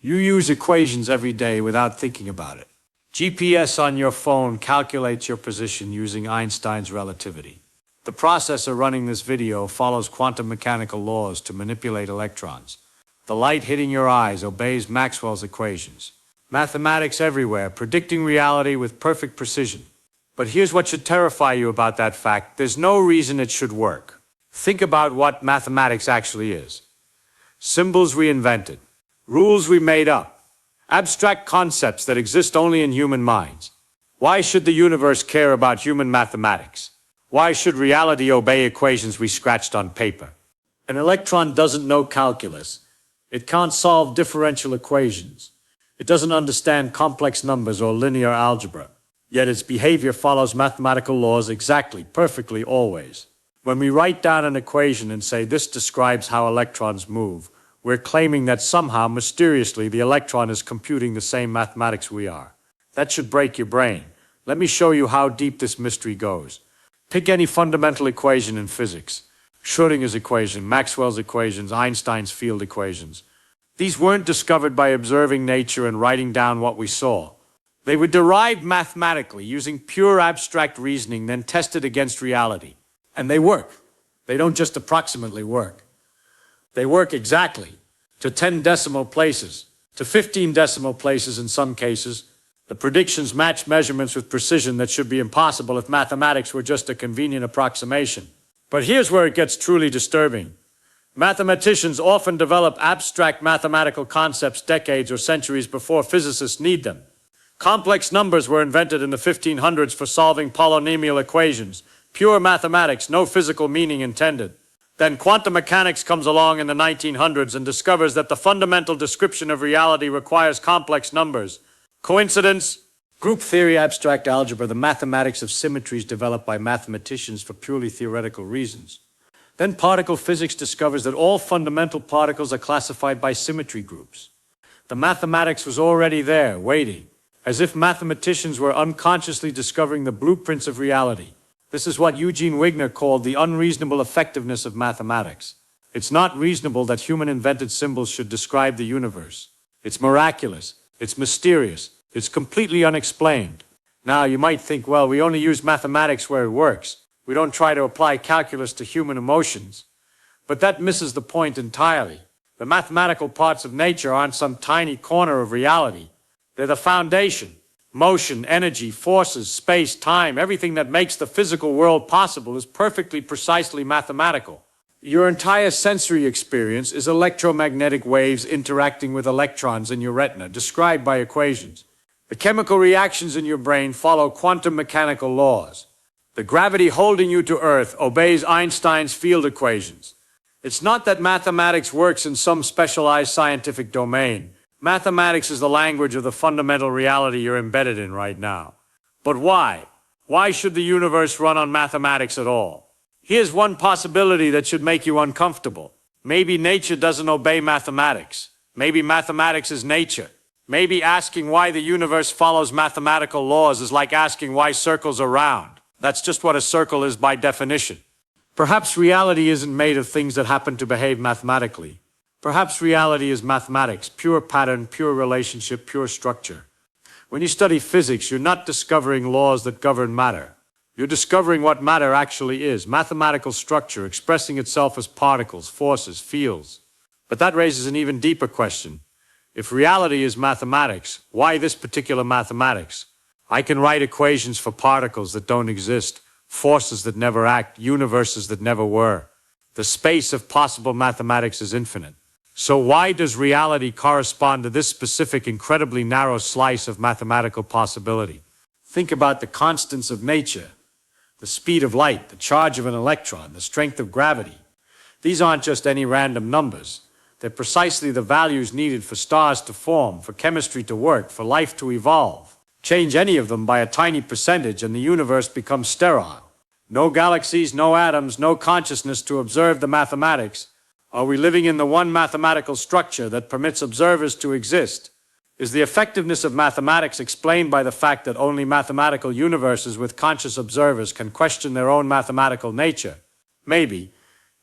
You use equations every day without thinking about it. GPS on your phone calculates your position using Einstein's relativity. The processor running this video follows quantum mechanical laws to manipulate electrons. The light hitting your eyes obeys Maxwell's equations. Mathematics everywhere, predicting reality with perfect precision. But here's what should terrify you about that fact: there's no reason it should work. Think about what mathematics actually is. Symbols we invented, rules we made up, abstract concepts that exist only in human minds. Why should the universe care about human mathematics? Why should reality obey equations we scratched on paper? An electron doesn't know calculus. It can't solve differential equations. It doesn't understand complex numbers or linear algebra. Yet its behavior follows mathematical laws exactly, perfectly, always. When we write down an equation and say this describes how electrons move, we're claiming that somehow, mysteriously, the electron is computing the same mathematics we are. That should break your brain. Let me show you how deep this mystery goes. Pick any fundamental equation in physics. Schrödinger's equation, Maxwell's equations, Einstein's field equations. These weren't discovered by observing nature and writing down what we saw. They were derived mathematically, using pure abstract reasoning, then tested against reality. And they work. They don't just approximately work. They work exactly, to 10 decimal places, to 15 decimal places in some cases. The predictions match measurements with precision that should be impossible if mathematics were just a convenient approximation. But here's where it gets truly disturbing. Mathematicians often develop abstract mathematical concepts decades or centuries before physicists need them. Complex numbers were invented in the 1500s for solving polynomial equations. Pure mathematics, no physical meaning intended. Then quantum mechanics comes along in the 1900s and discovers that the fundamental description of reality requires complex numbers. Coincidence? Group theory, abstract algebra, the mathematics of symmetries developed by mathematicians for purely theoretical reasons. Then particle physics discovers that all fundamental particles are classified by symmetry groups. The mathematics was already there, waiting, as if mathematicians were unconsciously discovering the blueprints of reality. This is what Eugene Wigner called the unreasonable effectiveness of mathematics. It's not reasonable that human-invented symbols should describe the universe. It's miraculous. It's mysterious. It's completely unexplained. Now, you might think, well, we only use mathematics where it works. We don't try to apply calculus to human emotions. But that misses the point entirely. The mathematical parts of nature aren't some tiny corner of reality. They're the foundation. Motion, energy, forces, space, time, everything that makes the physical world possible is perfectly precisely mathematical. Your entire sensory experience is electromagnetic waves interacting with electrons in your retina, described by equations. The chemical reactions in your brain follow quantum mechanical laws. The gravity holding you to Earth obeys Einstein's field equations. It's not that mathematics works in some specialized scientific domain. Mathematics is the language of the fundamental reality you're embedded in right now. But why? Why should the universe run on mathematics at all? Here's one possibility that should make you uncomfortable. Maybe nature doesn't obey mathematics. Maybe mathematics is nature. Maybe asking why the universe follows mathematical laws is like asking why circles are round. That's just what a circle is by definition. Perhaps reality isn't made of things that happen to behave mathematically. Perhaps reality is mathematics, pure pattern, pure relationship, pure structure. When you study physics, you're not discovering laws that govern matter. You're discovering what matter actually is, mathematical structure expressing itself as particles, forces, fields. But that raises an even deeper question. If reality is mathematics, why this particular mathematics? I can write equations for particles that don't exist, forces that never act, universes that never were. The space of possible mathematics is infinite. So why does reality correspond to this specific, incredibly narrow slice of mathematical possibility? Think about the constants of nature, the speed of light, the charge of an electron, the strength of gravity. These aren't just any random numbers. They're precisely the values needed for stars to form, for chemistry to work, for life to evolve. Change any of them by a tiny percentage and the universe becomes sterile. No galaxies, no atoms, no consciousness to observe the mathematics. Are we living in the one mathematical structure that permits observers to exist? Is the effectiveness of mathematics explained by the fact that only mathematical universes with conscious observers can question their own mathematical nature? Maybe,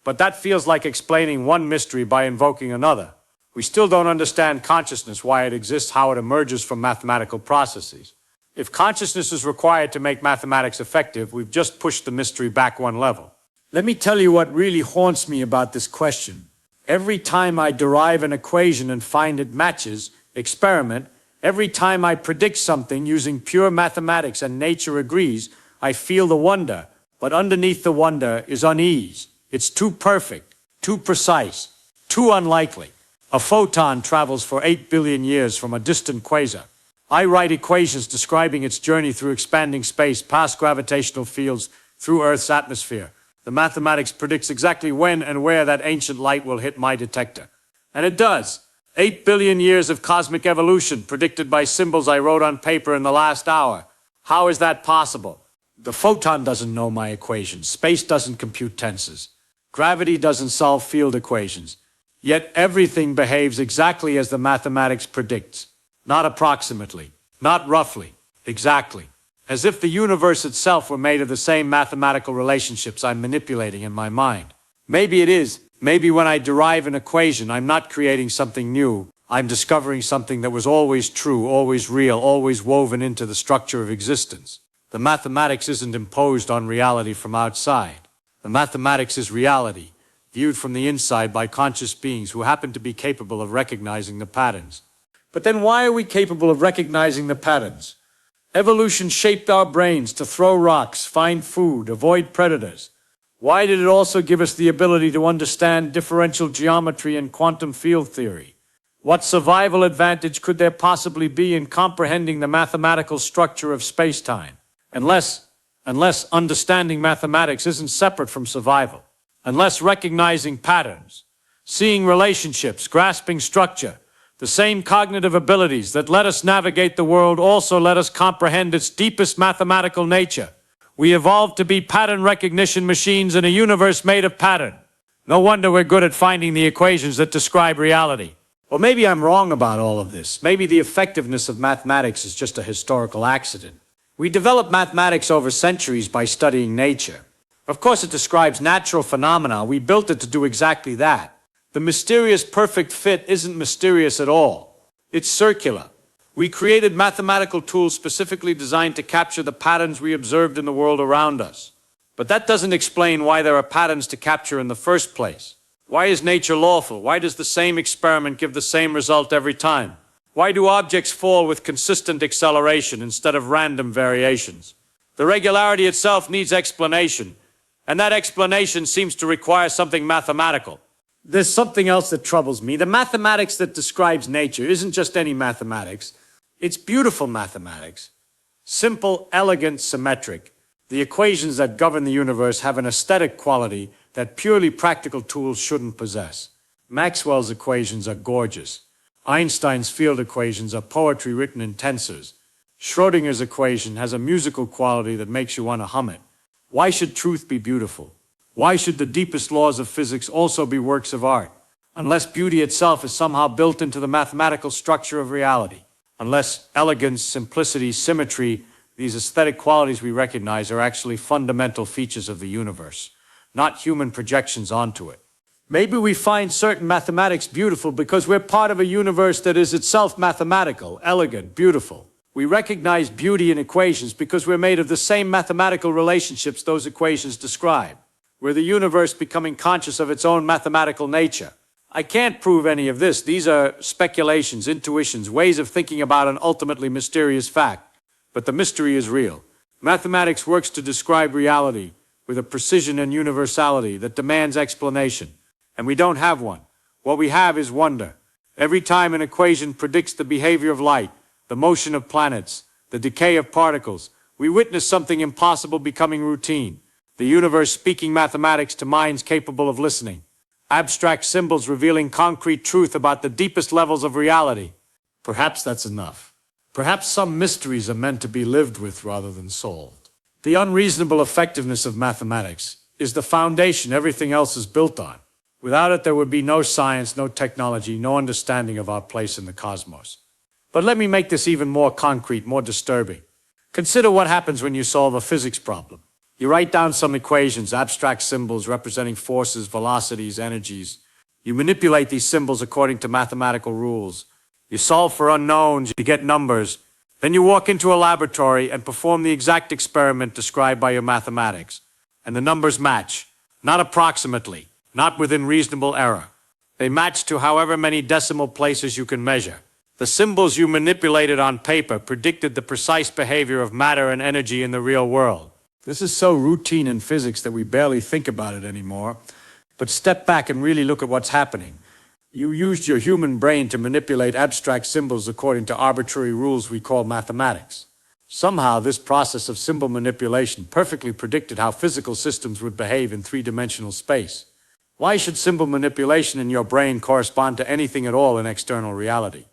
but that feels like explaining one mystery by invoking another. We still don't understand consciousness, why it exists, how it emerges from mathematical processes. If consciousness is required to make mathematics effective, we've just pushed the mystery back one level. Let me tell you what really haunts me about this question. Every time I derive an equation and find it matches, experiment, every time I predict something using pure mathematics and nature agrees, I feel the wonder, but underneath the wonder is unease. It's too perfect, too precise, too unlikely. A photon travels for 8 billion years from a distant quasar. I write equations describing its journey through expanding space, past gravitational fields, through Earth's atmosphere. The mathematics predicts exactly when and where that ancient light will hit my detector. And it does. 8 billion years of cosmic evolution predicted by symbols I wrote on paper in the last hour. How is that possible? The photon doesn't know my equations. Space doesn't compute tensors. Gravity doesn't solve field equations. Yet everything behaves exactly as the mathematics predicts. Not approximately, not roughly, exactly. As if the universe itself were made of the same mathematical relationships I'm manipulating in my mind. Maybe it is. Maybe when I derive an equation, I'm not creating something new. I'm discovering something that was always true, always real, always woven into the structure of existence. The mathematics isn't imposed on reality from outside. The mathematics is reality, viewed from the inside by conscious beings who happen to be capable of recognizing the patterns. But then why are we capable of recognizing the patterns? Evolution shaped our brains to throw rocks, find food, avoid predators. Why did it also give us the ability to understand differential geometry and quantum field theory? What survival advantage could there possibly be in comprehending the mathematical structure of space-time? Unless understanding mathematics isn't separate from survival. Unless recognizing patterns, seeing relationships, grasping structure, the same cognitive abilities that let us navigate the world also let us comprehend its deepest mathematical nature. We evolved to be pattern recognition machines in a universe made of pattern. No wonder we're good at finding the equations that describe reality. Or maybe I'm wrong about all of this. Maybe the effectiveness of mathematics is just a historical accident. We developed mathematics over centuries by studying nature. Of course, it describes natural phenomena. We built it to do exactly that. The mysterious perfect fit isn't mysterious at all. It's circular. We created mathematical tools specifically designed to capture the patterns we observed in the world around us. But that doesn't explain why there are patterns to capture in the first place. Why is nature lawful? Why does the same experiment give the same result every time? Why do objects fall with consistent acceleration instead of random variations? The regularity itself needs explanation, and that explanation seems to require something mathematical. There's something else that troubles me. The mathematics that describes nature isn't just any mathematics. It's beautiful mathematics. Simple, elegant, symmetric. The equations that govern the universe have an aesthetic quality that purely practical tools shouldn't possess. Maxwell's equations are gorgeous. Einstein's field equations are poetry written in tensors. Schrödinger's equation has a musical quality that makes you want to hum it. Why should truth be beautiful? Why should the deepest laws of physics also be works of art? Unless beauty itself is somehow built into the mathematical structure of reality. Unless elegance, simplicity, symmetry, these aesthetic qualities we recognize are actually fundamental features of the universe, not human projections onto it. Maybe we find certain mathematics beautiful because we're part of a universe that is itself mathematical, elegant, beautiful. We recognize beauty in equations because we're made of the same mathematical relationships those equations describe. We're the universe becoming conscious of its own mathematical nature. I can't prove any of this. These are speculations, intuitions, ways of thinking about an ultimately mysterious fact. But the mystery is real. Mathematics works to describe reality with a precision and universality that demands explanation. And we don't have one. What we have is wonder. Every time an equation predicts the behavior of light, the motion of planets, the decay of particles, we witness something impossible becoming routine. The universe speaking mathematics to minds capable of listening. Abstract symbols revealing concrete truth about the deepest levels of reality. Perhaps that's enough. Perhaps some mysteries are meant to be lived with rather than solved. The unreasonable effectiveness of mathematics is the foundation everything else is built on. Without it, there would be no science, no technology, no understanding of our place in the cosmos. But let me make this even more concrete, more disturbing. Consider what happens when you solve a physics problem. You write down some equations, abstract symbols representing forces, velocities, energies. You manipulate these symbols according to mathematical rules. You solve for unknowns, you get numbers. Then you walk into a laboratory and perform the exact experiment described by your mathematics. And the numbers match. Not approximately, not within reasonable error. They match to however many decimal places you can measure. The symbols you manipulated on paper predicted the precise behavior of matter and energy in the real world. This is so routine in physics that we barely think about it anymore. But step back and really look at what's happening. You used your human brain to manipulate abstract symbols according to arbitrary rules we call mathematics. Somehow, this process of symbol manipulation perfectly predicted how physical systems would behave in three-dimensional space. Why should symbol manipulation in your brain correspond to anything at all in external reality?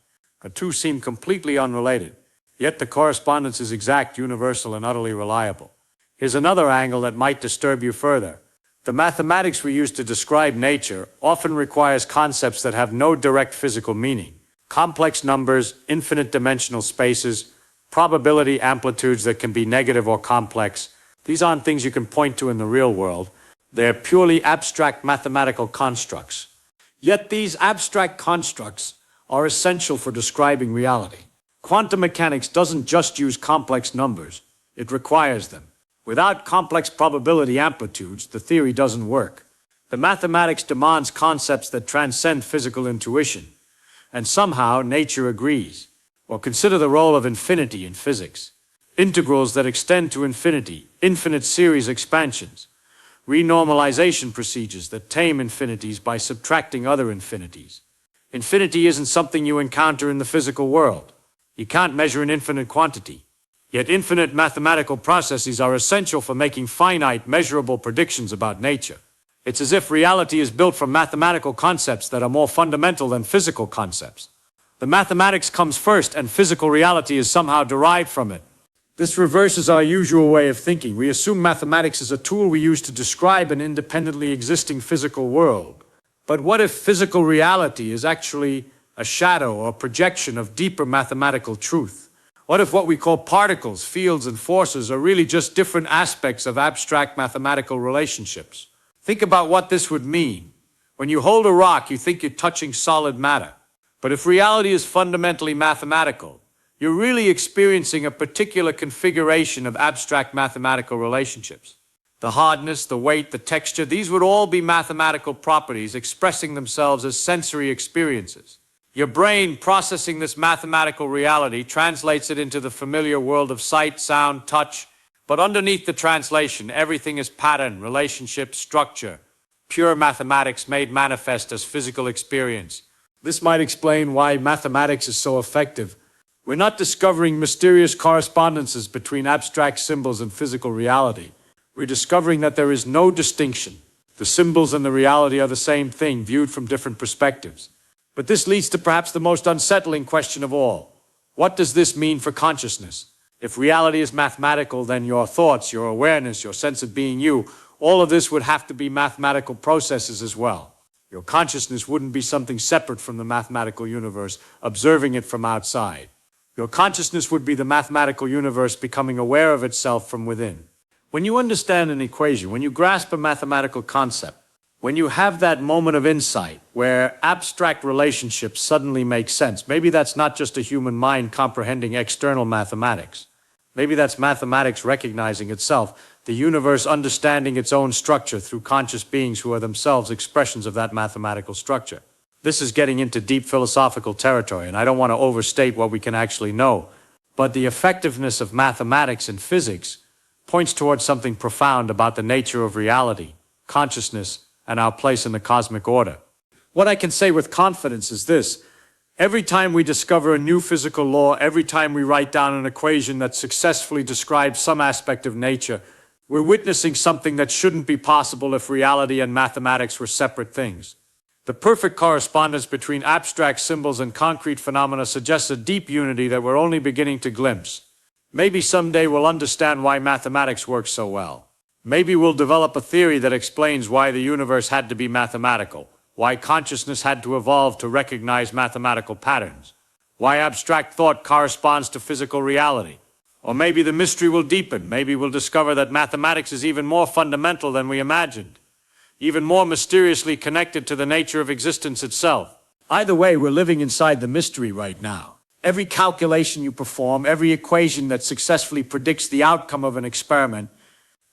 The two seem completely unrelated, yet the correspondence is exact, universal, and utterly reliable. Here's another angle that might disturb you further. The mathematics we use to describe nature often requires concepts that have no direct physical meaning. Complex numbers, infinite dimensional spaces, probability amplitudes that can be negative or complex. These aren't things you can point to in the real world. They're purely abstract mathematical constructs. Yet these abstract constructs are essential for describing reality. Quantum mechanics doesn't just use complex numbers, it requires them. Without complex probability amplitudes, the theory doesn't work. The mathematics demands concepts that transcend physical intuition, and somehow nature agrees. Or consider the role of infinity in physics. Integrals that extend to infinity, infinite series expansions, renormalization procedures that tame infinities by subtracting other infinities. Infinity isn't something you encounter in the physical world. You can't measure an infinite quantity. Yet infinite mathematical processes are essential for making finite, measurable predictions about nature. It's as if reality is built from mathematical concepts that are more fundamental than physical concepts. The mathematics comes first and physical reality is somehow derived from it. This reverses our usual way of thinking. We assume mathematics is a tool we use to describe an independently existing physical world. But what if physical reality is actually a shadow or projection of deeper mathematical truth? What if what we call particles, fields, and forces are really just different aspects of abstract mathematical relationships? Think about what this would mean. When you hold a rock, you think you're touching solid matter. But if reality is fundamentally mathematical, you're really experiencing a particular configuration of abstract mathematical relationships. The hardness, the weight, the texture, these would all be mathematical properties expressing themselves as sensory experiences. Your brain, processing this mathematical reality, translates it into the familiar world of sight, sound, touch. But underneath the translation, everything is pattern, relationship, structure, pure mathematics made manifest as physical experience. This might explain why mathematics is so effective. We're not discovering mysterious correspondences between abstract symbols and physical reality. We're discovering that there is no distinction. The symbols and the reality are the same thing, viewed from different perspectives. But this leads to perhaps the most unsettling question of all. What does this mean for consciousness? If reality is mathematical, then your thoughts, your awareness, your sense of being you, all of this would have to be mathematical processes as well. Your consciousness wouldn't be something separate from the mathematical universe, observing it from outside. Your consciousness would be the mathematical universe becoming aware of itself from within. When you understand an equation, when you grasp a mathematical concept, when you have that moment of insight where abstract relationships suddenly make sense, maybe that's not just a human mind comprehending external mathematics. Maybe that's mathematics recognizing itself, the universe understanding its own structure through conscious beings who are themselves expressions of that mathematical structure. This is getting into deep philosophical territory, and I don't want to overstate what we can actually know. But the effectiveness of mathematics and physics points towards something profound about the nature of reality, consciousness, and our place in the cosmic order. What I can say with confidence is this: every time we discover a new physical law, every time we write down an equation that successfully describes some aspect of nature, we're witnessing something that shouldn't be possible if reality and mathematics were separate things. The perfect correspondence between abstract symbols and concrete phenomena suggests a deep unity that we're only beginning to glimpse. Maybe someday we'll understand why mathematics works so well. Maybe we'll develop a theory that explains why the universe had to be mathematical, why consciousness had to evolve to recognize mathematical patterns, why abstract thought corresponds to physical reality. Or maybe the mystery will deepen. Maybe we'll discover that mathematics is even more fundamental than we imagined. even more mysteriously connected to the nature of existence itself. Either way, we're living inside the mystery right now. Every calculation you perform, every equation that successfully predicts the outcome of an experiment,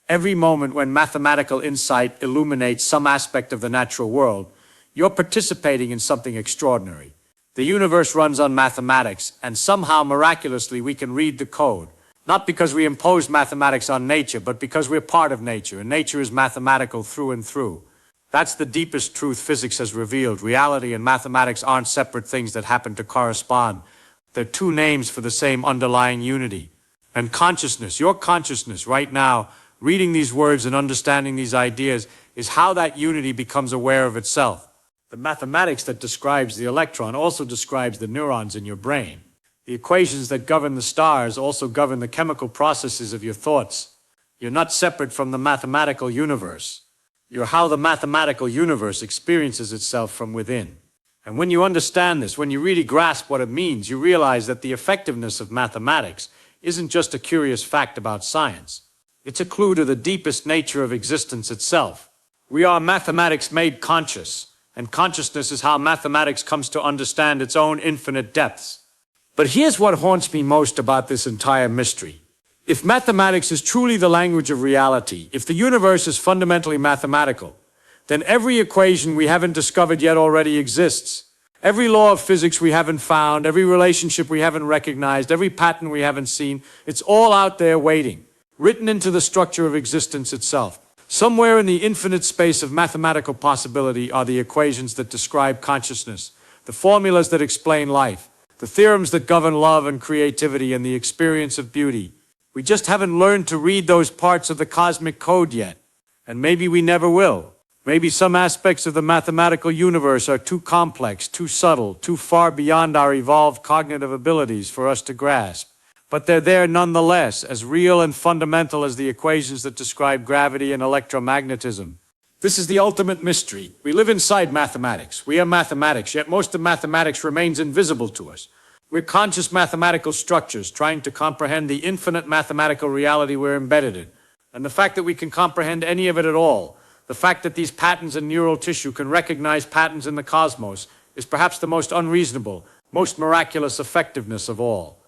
every moment when mathematical insight illuminates some aspect of the natural world, you're participating in something extraordinary. The universe runs on mathematics, and somehow, miraculously, we can read the code. Not because we impose mathematics on nature, but because we're part of nature, and nature is mathematical through and through. That's the deepest truth physics has revealed. Reality and mathematics aren't separate things that happen to correspond. They're two names for the same underlying unity. And consciousness, your consciousness right now, reading these words and understanding these ideas, is how that unity becomes aware of itself. The mathematics that describes the electron also describes the neurons in your brain. The equations that govern the stars also govern the chemical processes of your thoughts. You're not separate from the mathematical universe. You're how the mathematical universe experiences itself from within. And when you understand this, when you really grasp what it means, you realize that the effectiveness of mathematics isn't just a curious fact about science. It's a clue to the deepest nature of existence itself. We are mathematics made conscious, and consciousness is how mathematics comes to understand its own infinite depths. But here's what haunts me most about this entire mystery. If mathematics is truly the language of reality, if the universe is fundamentally mathematical, then every equation we haven't discovered yet already exists. Every law of physics we haven't found, every relationship we haven't recognized, every pattern we haven't seen, it's all out there waiting, written into the structure of existence itself. Somewhere in the infinite space of mathematical possibility are the equations that describe consciousness, the formulas that explain life, the theorems that govern love and creativity and the experience of beauty. We just haven't learned to read those parts of the cosmic code yet, and maybe we never will. Maybe some aspects of the mathematical universe are too complex, too subtle, too far beyond our evolved cognitive abilities for us to grasp. But they're there nonetheless, as real and fundamental as the equations that describe gravity and electromagnetism. This is the ultimate mystery. We live inside mathematics. We are mathematics, yet most of mathematics remains invisible to us. We're conscious mathematical structures trying to comprehend the infinite mathematical reality we're embedded in. And the fact that we can comprehend any of it at all, the fact that these patterns in neural tissue can recognize patterns in the cosmos, is perhaps the most unreasonable, most miraculous effectiveness of all.